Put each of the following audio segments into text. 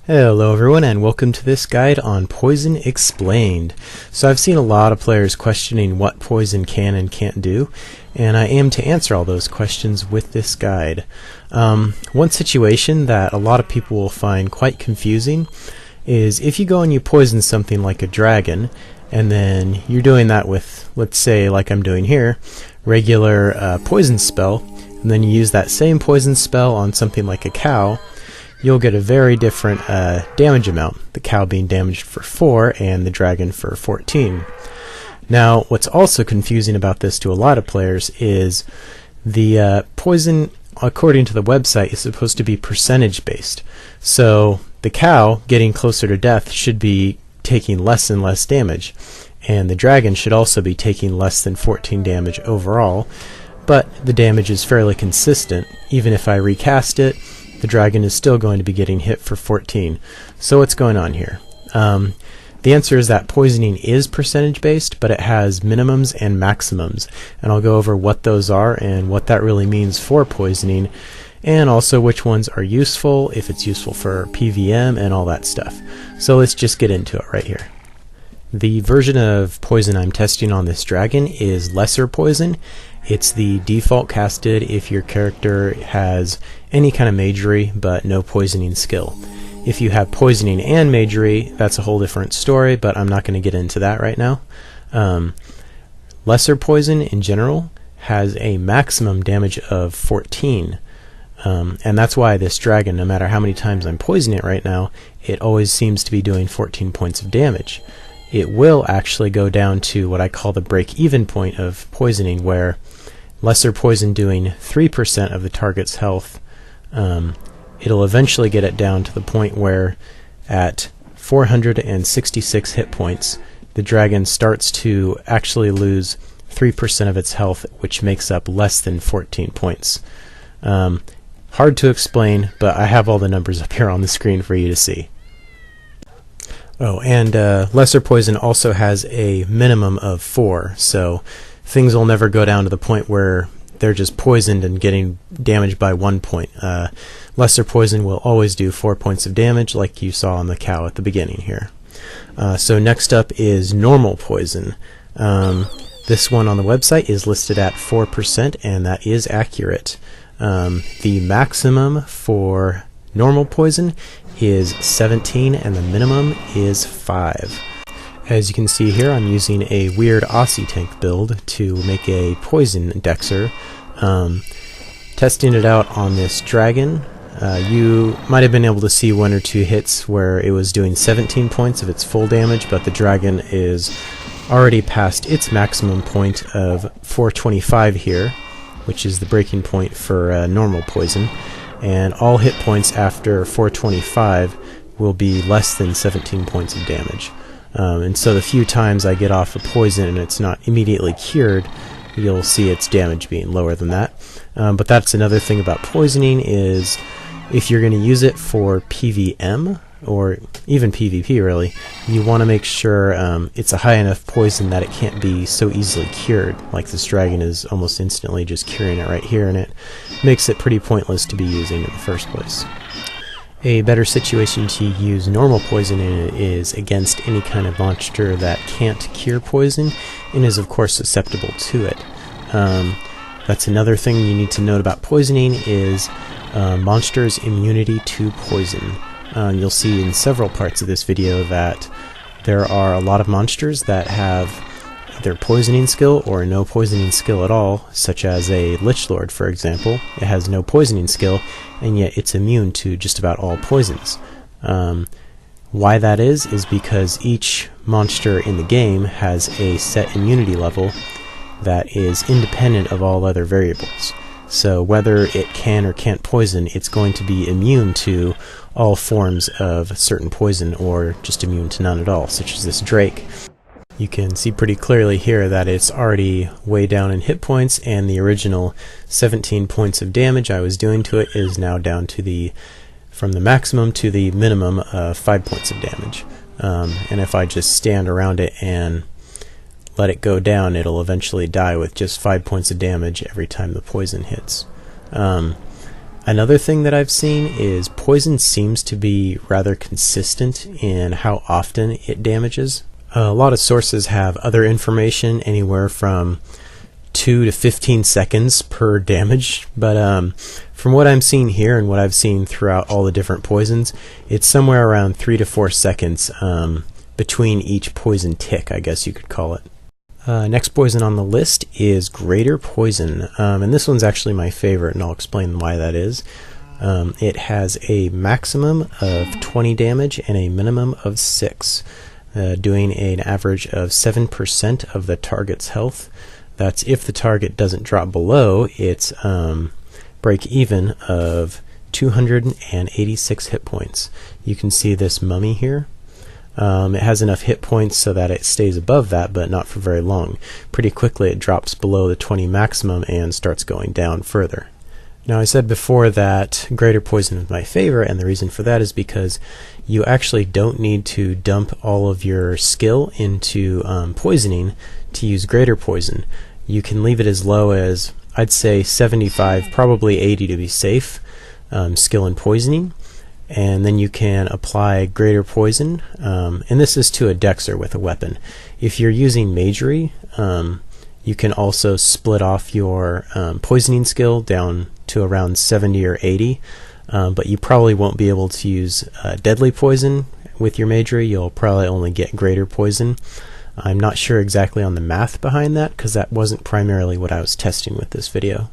Hello everyone, and welcome to this guide on Poison Explained. So I've seen a lot of players questioning what Poison can and can't do, and I aim to answer all those questions with this guide. One situation that a lot of people will find quite confusing is if you go and you poison something like a dragon, and then you're doing that with, let's say, like I'm doing here, regular poison spell, and then you use that same poison spell on something like a cow, you'll get a very different damage amount, the cow being damaged for 4 and the dragon for 14. Now, what's also confusing about this to a lot of players is the poison, according to the website, is supposed to be percentage based. So the cow getting closer to death should be taking less and less damage, and the dragon should also be taking less than 14 damage overall, but the damage is fairly consistent. Even if I recast it, the dragon is still going to be getting hit for 14. So what's going on here? The answer is that poisoning is percentage based, but it has minimums and maximums, and I'll go over what those are and what that really means for poisoning, and also which ones are useful, if it's useful for PVM and all that stuff. So let's just get into it right here. The version of poison I'm testing on this dragon is lesser poison. It's the default casted if your character has any kind of magery but no poisoning skill. If you have poisoning and magery, that's a whole different story, but I'm not going to get into that right now. Lesser poison in general has a maximum damage of 14. And that's why this dragon, no matter how many times I'm poisoning it right now, it always seems to be doing 14 points of damage. It will actually go down to what I call the break-even point of poisoning, where lesser poison doing 3% of the target's health, it'll eventually get it down to the point where at 466 hit points, the dragon starts to actually lose 3% of its health, which makes up less than 14 points. Hard to explain, but I have all the numbers up here on the screen for you to see. Oh, and lesser poison also has a minimum of 4, so things will never go down to the point where they're just poisoned and getting damaged by 1 point. Lesser poison will always do 4 points of damage, like you saw on the cow at the beginning here. So next up is normal poison. This one on the website is listed at 4%, and that is accurate. The maximum for normal poison is 17, and the minimum is 5. As you can see here, I'm using a weird Aussie tank build to make a poison dexer. Testing it out on this dragon, you might have been able to see 1 or 2 hits where it was doing 17 points of its full damage, but the dragon is already past its maximum point of 425 here, which is the breaking point for normal poison, and all hit points after 425 will be less than 17 points of damage. And so the few times I get off a poison and it's not immediately cured, you'll see its damage being lower than that. But that's another thing about poisoning, is if you're going to use it for PVM, or even PvP really, you want to make sure it's a high enough poison that it can't be so easily cured. Like this dragon is almost instantly just curing it right here, and it makes it pretty pointless to be using in the first place. A better situation to use normal poison in is against any kind of monster that can't cure poison and is of course susceptible to it. That's another thing you need to note about poisoning, is monsters' immunity to poison. You'll see in several parts of this video that there are a lot of monsters that have either poisoning skill or no poisoning skill at all, such as a Lich Lord, for example. It has no poisoning skill, and yet it's immune to just about all poisons. Why that is because each monster in the game has a set immunity level that is independent of all other variables. So whether it can or can't poison, it's going to be immune to all forms of certain poison, or just immune to none at all, such as this Drake. You can see pretty clearly here that it's already way down in hit points, and the original 17 points of damage I was doing to it is now down to from the maximum to the minimum of 5 points of damage. And if I just stand around it and let it go down, it'll eventually die with just 5 points of damage every time the poison hits. Another thing that I've seen is poison seems to be rather consistent in how often it damages. A lot of sources have other information, anywhere from 2 to 15 seconds per damage, but from what I'm seeing here and what I've seen throughout all the different poisons, it's somewhere around 3 to 4 seconds between each poison tick, I guess you could call it. Next poison on the list is Greater Poison, and this one's actually my favorite, and I'll explain why that is. It has a maximum of 20 damage and a minimum of 6, doing an average of 7% of the target's health. That's if the target doesn't drop below its break even of 286 hit points. You can see this mummy here. It has enough hit points so that it stays above that, but not for very long. Pretty quickly it drops below the 20 maximum and starts going down further. Now, I said before that Greater Poison is my favorite, and the reason for that is because you actually don't need to dump all of your skill into poisoning to use Greater Poison. You can leave it as low as, I'd say, 75, probably 80 to be safe, skill in poisoning, and then you can apply Greater Poison, and this is to a Dexer with a weapon. If you're using Magery, you can also split off your poisoning skill down to around 70 or 80, but you probably won't be able to use Deadly Poison with your Magery. You'll probably only get Greater Poison. I'm not sure exactly on the math behind that, because that wasn't primarily what I was testing with this video.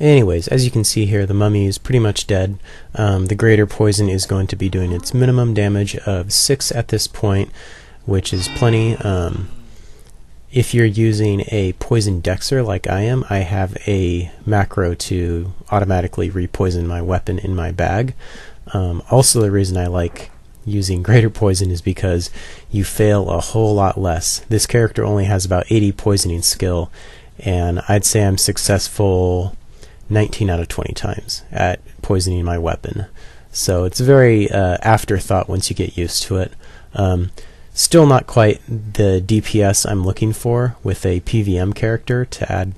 Anyways, as you can see here, the mummy is pretty much dead. The Greater Poison is going to be doing its minimum damage of 6 at this point, which is plenty. If you're using a poison Dexer like I am, I have a macro to automatically repoison my weapon in my bag. Also, the reason I like using Greater Poison is because you fail a whole lot less. This character only has about 80 poisoning skill, and I'd say I'm successful 19 out of 20 times at poisoning my weapon. So it's very afterthought once you get used to it. Still not quite the DPS I'm looking for with a PVM character to add,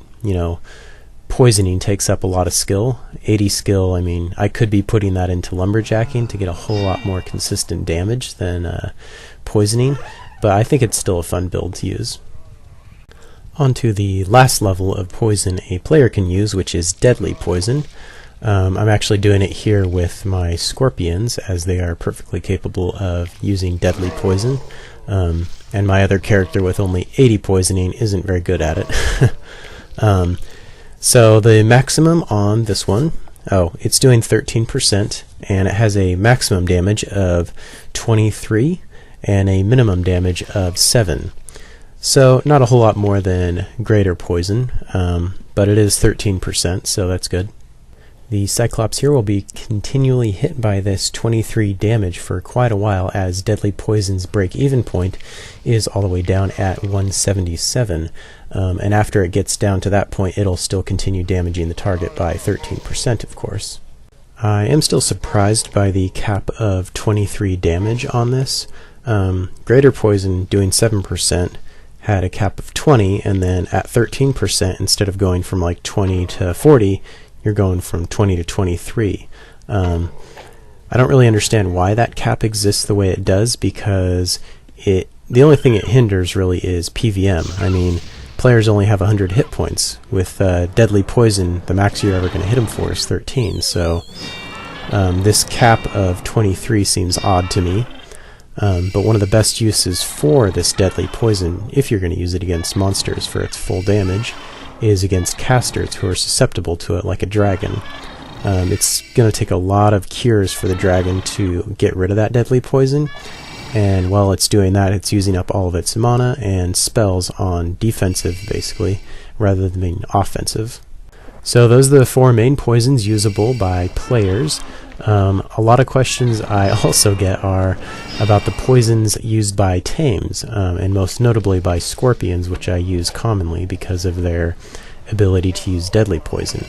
poisoning takes up a lot of skill. 80 skill, I mean, I could be putting that into lumberjacking to get a whole lot more consistent damage than poisoning, but I think it's still a fun build to use. On to the last level of poison a player can use, which is Deadly Poison. I'm actually doing it here with my scorpions, as they are perfectly capable of using Deadly Poison, and my other character with only 80 poisoning isn't very good at it. So the maximum on this one, it's doing 13%, and it has a maximum damage of 23 and a minimum damage of 7. So not a whole lot more than Greater Poison, but it is 13%, so that's good. The Cyclops here will be continually hit by this 23 damage for quite a while, as Deadly Poison's break-even point is all the way down at 177, and after it gets down to that point, it'll still continue damaging the target by 13%, of course. I am still surprised by the cap of 23 damage on this. Greater Poison, doing 7%, had a cap of 20, and then at 13%, instead of going from like 20 to 40, you're going from 20 to 23. I don't really understand why that cap exists the way it does, because the only thing it hinders really is PVM. I mean, players only have 100 hit points. With Deadly Poison, the max you're ever going to hit them for is 13, so this cap of 23 seems odd to me. But one of the best uses for this Deadly Poison, if you're going to use it against monsters for its full damage, is against casters who are susceptible to it, like a dragon. It's going to take a lot of cures for the dragon to get rid of that Deadly Poison, and while it's doing that, it's using up all of its mana and spells on defensive, basically, rather than being offensive. So those are the 4 main poisons usable by players. A lot of questions I also get are about the poisons used by tames, and most notably by scorpions, which I use commonly because of their ability to use Deadly Poison.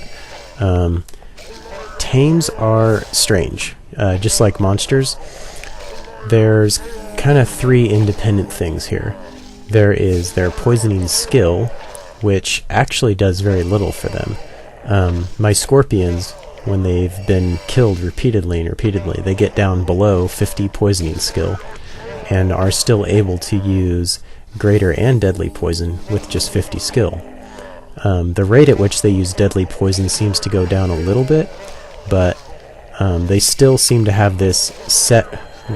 Tames are strange, just like monsters. There's kind of 3 independent things here. There is their poisoning skill, which actually does very little for them. My scorpions when they've been killed repeatedly and repeatedly. They get down below 50 poisoning skill and are still able to use greater and deadly poison with just 50 skill. The rate at which they use deadly poison seems to go down a little bit, but they still seem to have this set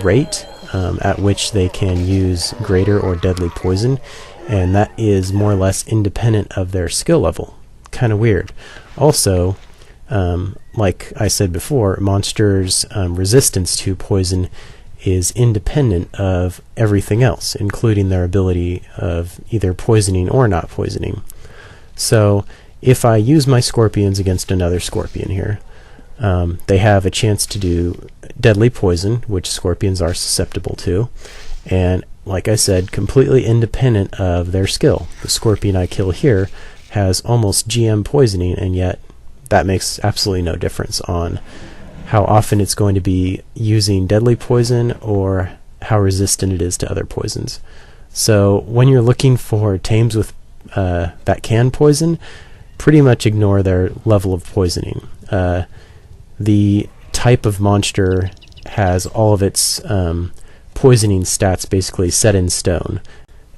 rate at which they can use greater or deadly poison, and that is more or less independent of their skill level. Kind of weird. Also, like I said before, monsters' resistance to poison is independent of everything else, including their ability of either poisoning or not poisoning. So if I use my scorpions against another scorpion here, they have a chance to do deadly poison, which scorpions are susceptible to, and like I said, completely independent of their skill. The scorpion I kill here has almost GM poisoning, and yet that makes absolutely no difference on how often it's going to be using deadly poison or how resistant it is to other poisons. So when you're looking for tames with that can poison, pretty much ignore their level of poisoning. The type of monster has all of its poisoning stats basically set in stone.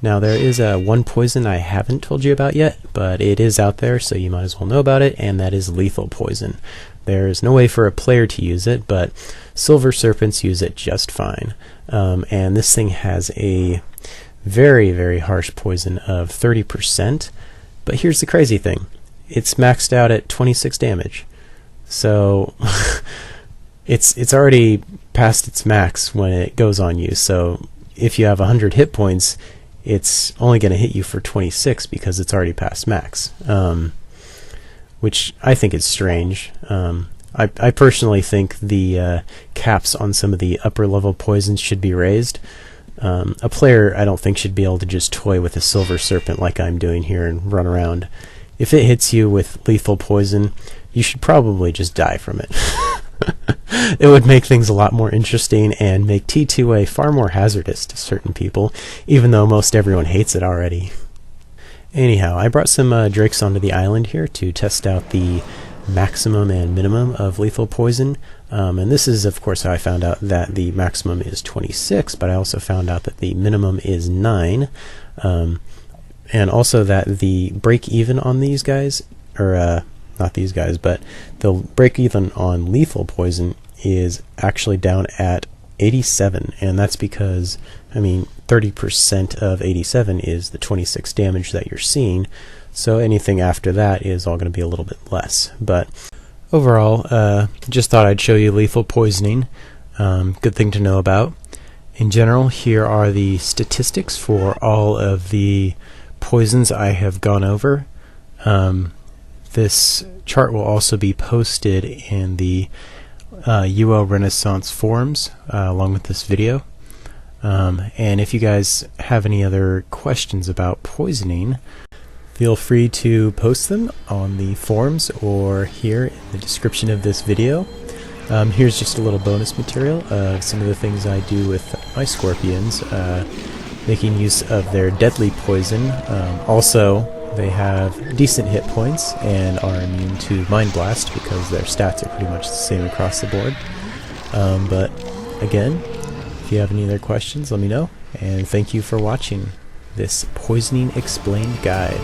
Now there is one poison I haven't told you about yet, but it is out there, so you might as well know about it, and that is lethal poison. There's no way for a player to use it, but silver serpents use it just fine. And this thing has a very, very harsh poison of 30%, but here's the crazy thing. It's maxed out at 26 damage. So it's already past its max when it goes on you, so if you have 100 hit points, it's only going to hit you for 26 because it's already past max, which I think is strange. I personally think the caps on some of the upper level poisons should be raised. A player, I don't think, should be able to just toy with a silver serpent like I'm doing here and run around. If it hits you with lethal poison, you should probably just die from it. It would make things a lot more interesting and make T2A far more hazardous to certain people, even though most everyone hates it already. Anyhow, I brought some drakes onto the island here to test out the maximum and minimum of lethal poison, and this is of course how I found out that the maximum is 26, but I also found out that the minimum is 9, and also that the break even on these guys, or not these guys, but the break even on lethal poison is actually down at 87, and that's because, I mean, 30% of 87 is the 26 damage that you're seeing, so anything after that is all going to be a little bit less. But overall, just thought I'd show you lethal poisoning. Good thing to know about. In general, here are the statistics for all of the poisons I have gone over. This chart will also be posted in the UO Renaissance forums along with this video. And if you guys have any other questions about poisoning, feel free to post them on the forums or here in the description of this video. Here's just a little bonus material of some of the things I do with my scorpions, making use of their deadly poison. Also, they have decent hit points and are immune to Mind Blast because their stats are pretty much the same across the board. But again, if you have any other questions, let me know. And thank you for watching this Poisoning Explained guide.